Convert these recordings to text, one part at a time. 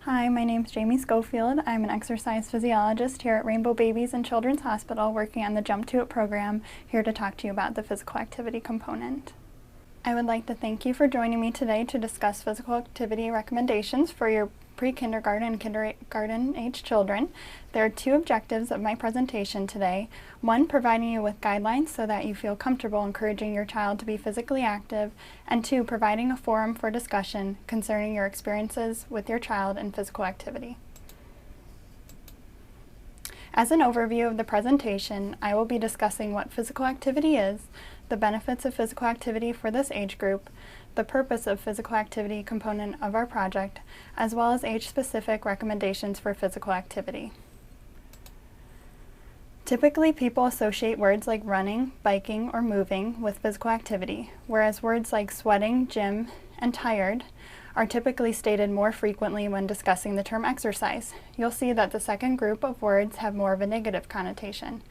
Hi, my name is Jamie Schofield. I'm an exercise physiologist here at Rainbow Babies and Children's Hospital working on the Jump To It program, here to talk to you about the physical activity component. I would like to thank you for joining me today to discuss physical activity recommendations for your pre-kindergarten and kindergarten age children. There are two objectives of my presentation today. One, providing you with guidelines so that you feel comfortable encouraging your child to be physically active, and two, providing a forum for discussion concerning your experiences with your child in physical activity. As an overview of the presentation, I will be discussing what physical activity is, the benefits of physical activity for this age group, the purpose of physical activity component of our project, as well as age-specific recommendations for physical activity. Typically, people associate words like running, biking, or moving with physical activity, whereas words like sweating, gym, and tired are typically stated more frequently when discussing the term exercise. You'll see that the second group of words have more of a negative connotation.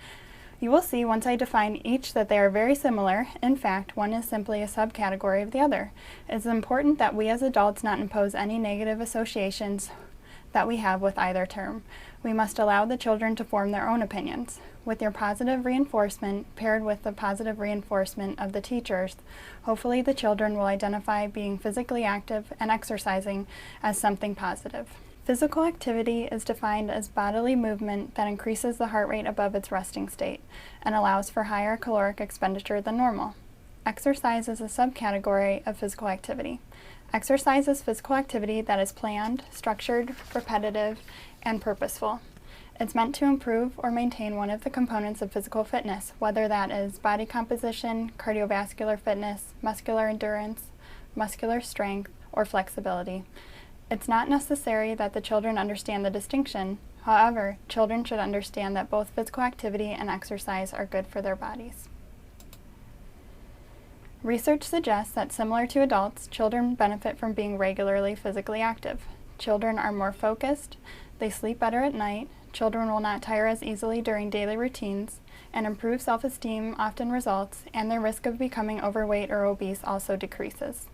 You will see once I define each that they are very similar. In fact, one is simply a subcategory of the other. It is important that we as adults not impose any negative associations that we have with either term. We must allow the children to form their own opinions. With your positive reinforcement paired with the positive reinforcement of the teachers, hopefully the children will identify being physically active and exercising as something positive. Physical activity is defined as bodily movement that increases the heart rate above its resting state and allows for higher caloric expenditure than normal. Exercise is a subcategory of physical activity. Exercise is physical activity that is planned, structured, repetitive, and purposeful. It's meant to improve or maintain one of the components of physical fitness, whether that is body composition, cardiovascular fitness, muscular endurance, muscular strength, or flexibility. It's not necessary that the children understand the distinction. However, children should understand that both physical activity and exercise are good for their bodies. Research suggests that similar to adults, children benefit from being regularly physically active. Children are more focused, they sleep better at night, children will not tire as easily during daily routines, and improved self-esteem often results, and their risk of becoming overweight or obese also decreases.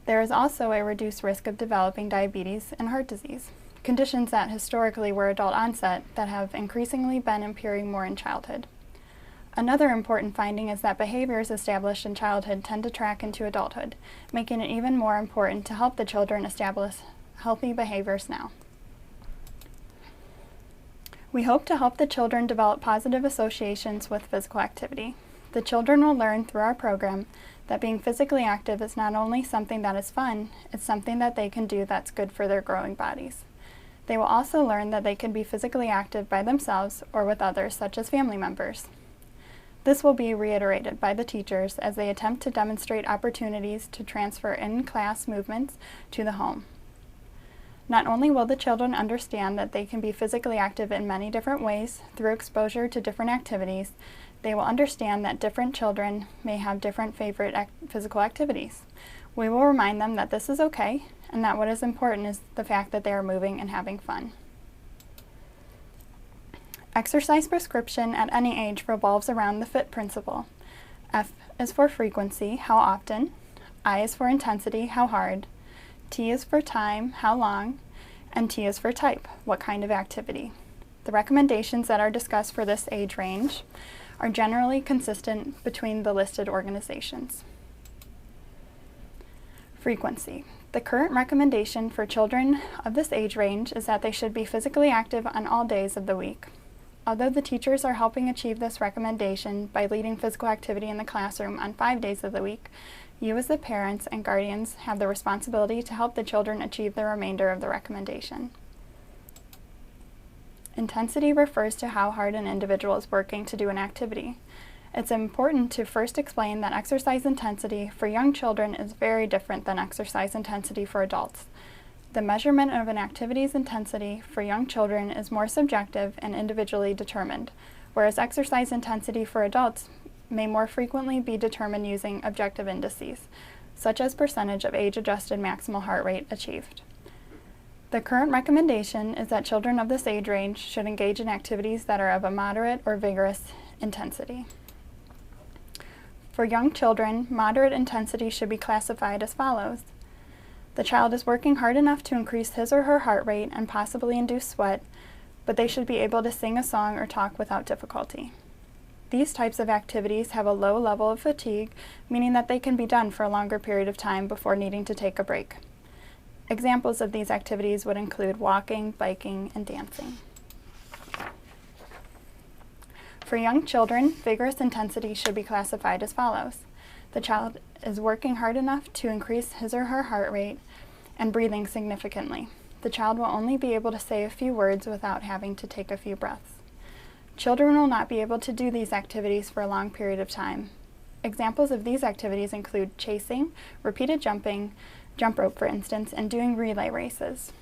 There is also a reduced risk of developing diabetes and heart disease, conditions that historically were adult onset that have increasingly been appearing more in childhood. Another important finding is that behaviors established in childhood tend to track into adulthood, making it even more important to help the children establish healthy behaviors now. We hope to help the children develop positive associations with physical activity. The children will learn through our program that being physically active is not only something that is fun, it's something that they can do that's good for their growing bodies. They will also learn that they can be physically active by themselves or with others, such as family members. This will be reiterated by the teachers as they attempt to demonstrate opportunities to transfer in-class movements to the home. Not only will the children understand that they can be physically active in many different ways through exposure to different activities, they will understand that different children may have different favorite physical activities. We will remind them that this is okay and that what is important is the fact that they are moving and having fun. Exercise prescription at any age revolves around the FIT principle. F is for frequency, how often. I is for intensity, how hard. T is for time, how long. And T is for type, what kind of activity. The recommendations that are discussed for this age range are generally consistent between the listed organizations. Frequency. The current recommendation for children of this age range is that they should be physically active on all days of the week. Although the teachers are helping achieve this recommendation by leading physical activity in the classroom on 5 days of the week, you as the parents and guardians have the responsibility to help the children achieve the remainder of the recommendation. Intensity refers to how hard an individual is working to do an activity. It's important to first explain that exercise intensity for young children is very different than exercise intensity for adults. The measurement of an activity's intensity for young children is more subjective and individually determined, whereas exercise intensity for adults may more frequently be determined using objective indices, such as percentage of age-adjusted maximal heart rate achieved. The current recommendation is that children of this age range should engage in activities that are of a moderate or vigorous intensity. For young children, moderate intensity should be classified as follows. The child is working hard enough to increase his or her heart rate and possibly induce sweat, but they should be able to sing a song or talk without difficulty. These types of activities have a low level of fatigue, meaning that they can be done for a longer period of time before needing to take a break. Examples of these activities would include walking, biking, and dancing. For young children, vigorous intensity should be classified as follows. The child is working hard enough to increase his or her heart rate and breathing significantly. The child will only be able to say a few words without having to take a few breaths. Children will not be able to do these activities for a long period of time. Examples of these activities include chasing, repeated jumping, jump rope for instance, and doing relay races.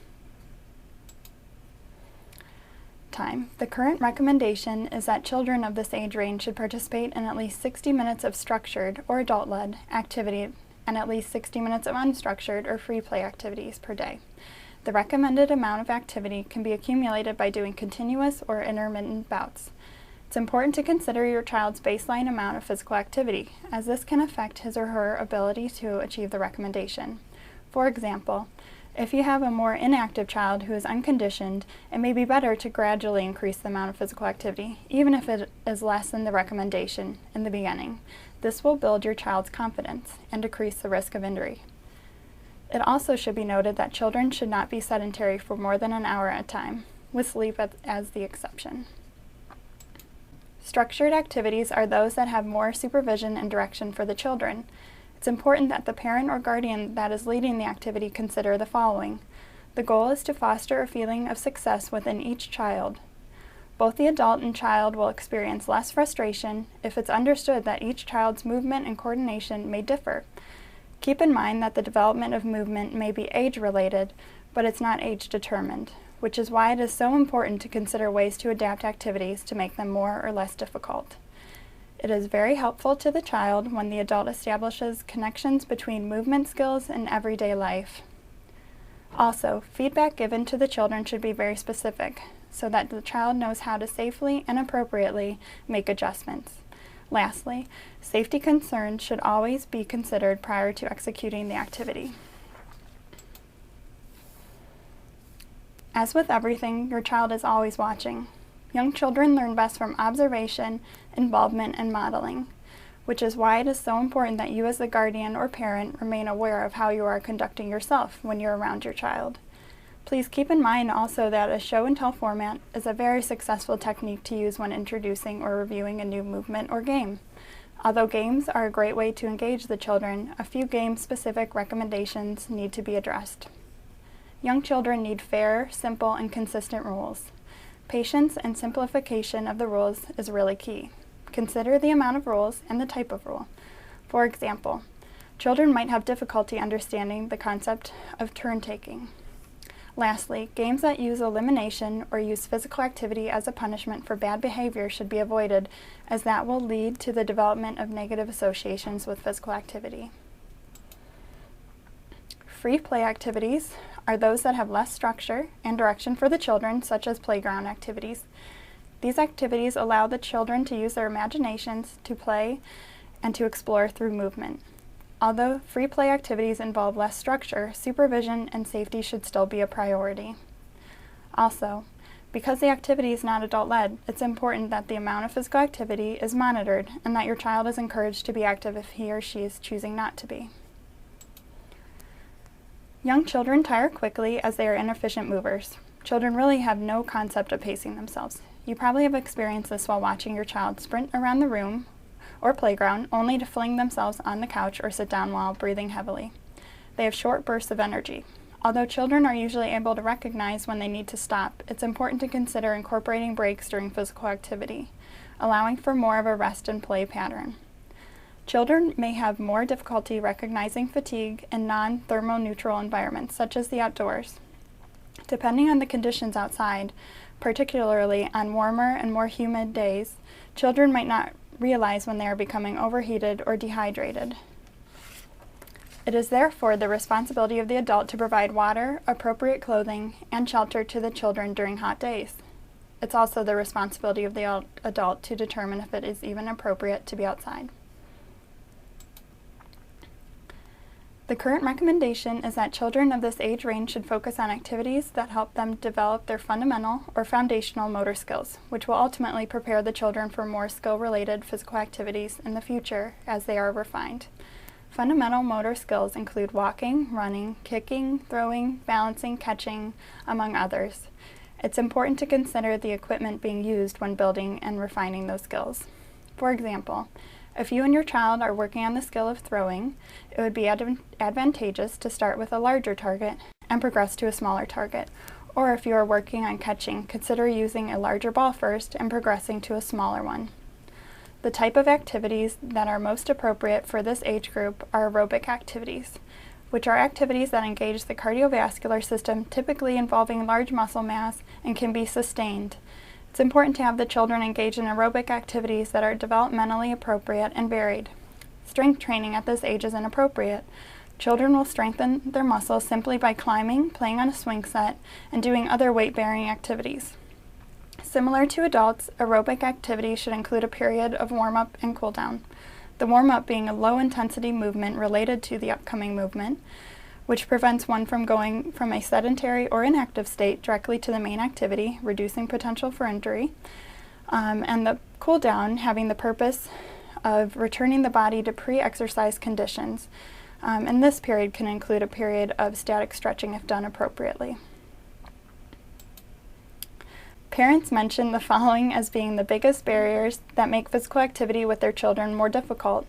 Time. The current recommendation is that children of this age range should participate in at least 60 minutes of structured or adult-led activity and at least 60 minutes of unstructured or free play activities per day. The recommended amount of activity can be accumulated by doing continuous or intermittent bouts. It's important to consider your child's baseline amount of physical activity, as this can affect his or her ability to achieve the recommendation. For example, if you have a more inactive child who is unconditioned, it may be better to gradually increase the amount of physical activity, even if it is less than the recommendation in the beginning. This will build your child's confidence and decrease the risk of injury. It also should be noted that children should not be sedentary for more than an hour at a time, with sleep as the exception. Structured activities are those that have more supervision and direction for the children. It's important that the parent or guardian that is leading the activity consider the following. The goal is to foster a feeling of success within each child. Both the adult and child will experience less frustration if it's understood that each child's movement and coordination may differ. Keep in mind that the development of movement may be age-related, but it's not age-determined, which is why it is so important to consider ways to adapt activities to make them more or less difficult. It is very helpful to the child when the adult establishes connections between movement skills and everyday life. Also, feedback given to the children should be very specific, so that the child knows how to safely and appropriately make adjustments. Lastly, safety concerns should always be considered prior to executing the activity. As with everything, your child is always watching. Young children learn best from observation, involvement, and modeling, which is why it is so important that you as the guardian or parent remain aware of how you are conducting yourself when you're around your child. Please keep in mind also that a show and tell format is a very successful technique to use when introducing or reviewing a new movement or game. Although games are a great way to engage the children, a few game-specific recommendations need to be addressed. Young children need fair, simple, and consistent rules. Patience and simplification of the rules is really key. Consider the amount of rules and the type of rule. For example, children might have difficulty understanding the concept of turn-taking. Lastly, games that use elimination or use physical activity as a punishment for bad behavior should be avoided, as that will lead to the development of negative associations with physical activity. Free play activities are those that have less structure and direction for the children, such as playground activities. These activities allow the children to use their imaginations to play and to explore through movement. Although free play activities involve less structure, supervision and safety should still be a priority. Also, because the activity is not adult-led, it's important that the amount of physical activity is monitored and that your child is encouraged to be active if he or she is choosing not to be. Young children tire quickly as they are inefficient movers. Children really have no concept of pacing themselves. You probably have experienced this while watching your child sprint around the room or playground only to fling themselves on the couch or sit down while breathing heavily. They have short bursts of energy. Although children are usually able to recognize when they need to stop, it's important to consider incorporating breaks during physical activity, allowing for more of a rest and play pattern. Children may have more difficulty recognizing fatigue in non-thermoneutral environments, such as the outdoors. Depending on the conditions outside, particularly on warmer and more humid days, children might not realize when they are becoming overheated or dehydrated. It is therefore the responsibility of the adult to provide water, appropriate clothing, and shelter to the children during hot days. It's also the responsibility of the adult to determine if it is even appropriate to be outside. The current recommendation is that children of this age range should focus on activities that help them develop their fundamental or foundational motor skills, which will ultimately prepare the children for more skill-related physical activities in the future as they are refined. Fundamental motor skills include walking, running, kicking, throwing, balancing, catching, among others. It's important to consider the equipment being used when building and refining those skills. For example, if you and your child are working on the skill of throwing, it would be advantageous to start with a larger target and progress to a smaller target. Or if you are working on catching, consider using a larger ball first and progressing to a smaller one. The type of activities that are most appropriate for this age group are aerobic activities, which are activities that engage the cardiovascular system, typically involving large muscle mass and can be sustained. It's important to have the children engage in aerobic activities that are developmentally appropriate and varied. Strength training at this age is inappropriate. Children will strengthen their muscles simply by climbing, playing on a swing set, and doing other weight-bearing activities. Similar to adults, aerobic activities should include a period of warm-up and cool-down. The warm-up being a low-intensity movement related to the upcoming movement, which prevents one from going from a sedentary or inactive state directly to the main activity, reducing potential for injury, and the cool down having the purpose of returning the body to pre-exercise conditions. And this period can include a period of static stretching if done appropriately. Parents mention the following as being the biggest barriers that make physical activity with their children more difficult: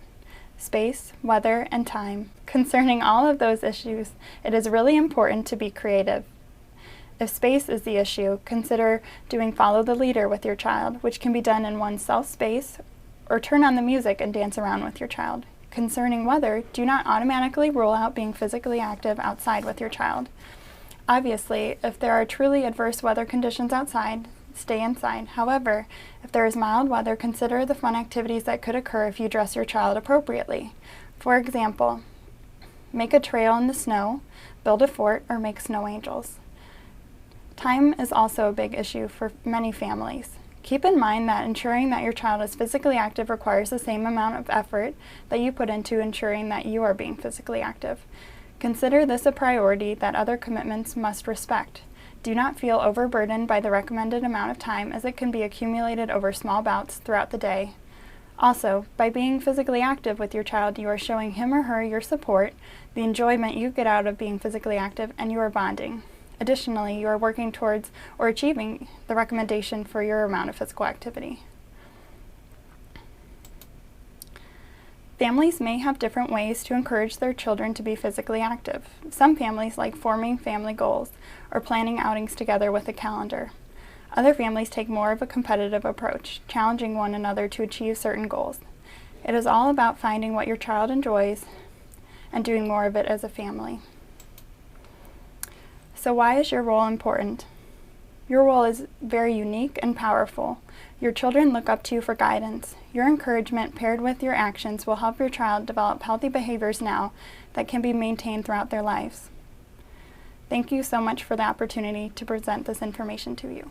space, weather, and time. Concerning all of those issues, it is really important to be creative. If space is the issue, consider doing follow the leader with your child, which can be done in one's self-space, or turn on the music and dance around with your child. Concerning weather, do not automatically rule out being physically active outside with your child. Obviously, if there are truly adverse weather conditions outside, stay inside. However, if there is mild weather, consider the fun activities that could occur if you dress your child appropriately. For example, make a trail in the snow, build a fort, or make snow angels. Time is also a big issue for many families. Keep in mind that ensuring that your child is physically active requires the same amount of effort that you put into ensuring that you are being physically active. Consider this a priority that other commitments must respect. Do not feel overburdened by the recommended amount of time, as it can be accumulated over small bouts throughout the day. Also, by being physically active with your child, you are showing him or her your support, the enjoyment you get out of being physically active, and you are bonding. Additionally, you are working towards or achieving the recommendation for your amount of physical activity. Families may have different ways to encourage their children to be physically active. Some families like forming family goals or planning outings together with a calendar. Other families take more of a competitive approach, challenging one another to achieve certain goals. It is all about finding what your child enjoys and doing more of it as a family. So why is your role important? Your role is very unique and powerful. Your children look up to you for guidance. Your encouragement paired with your actions will help your child develop healthy behaviors now that can be maintained throughout their lives. Thank you so much for the opportunity to present this information to you.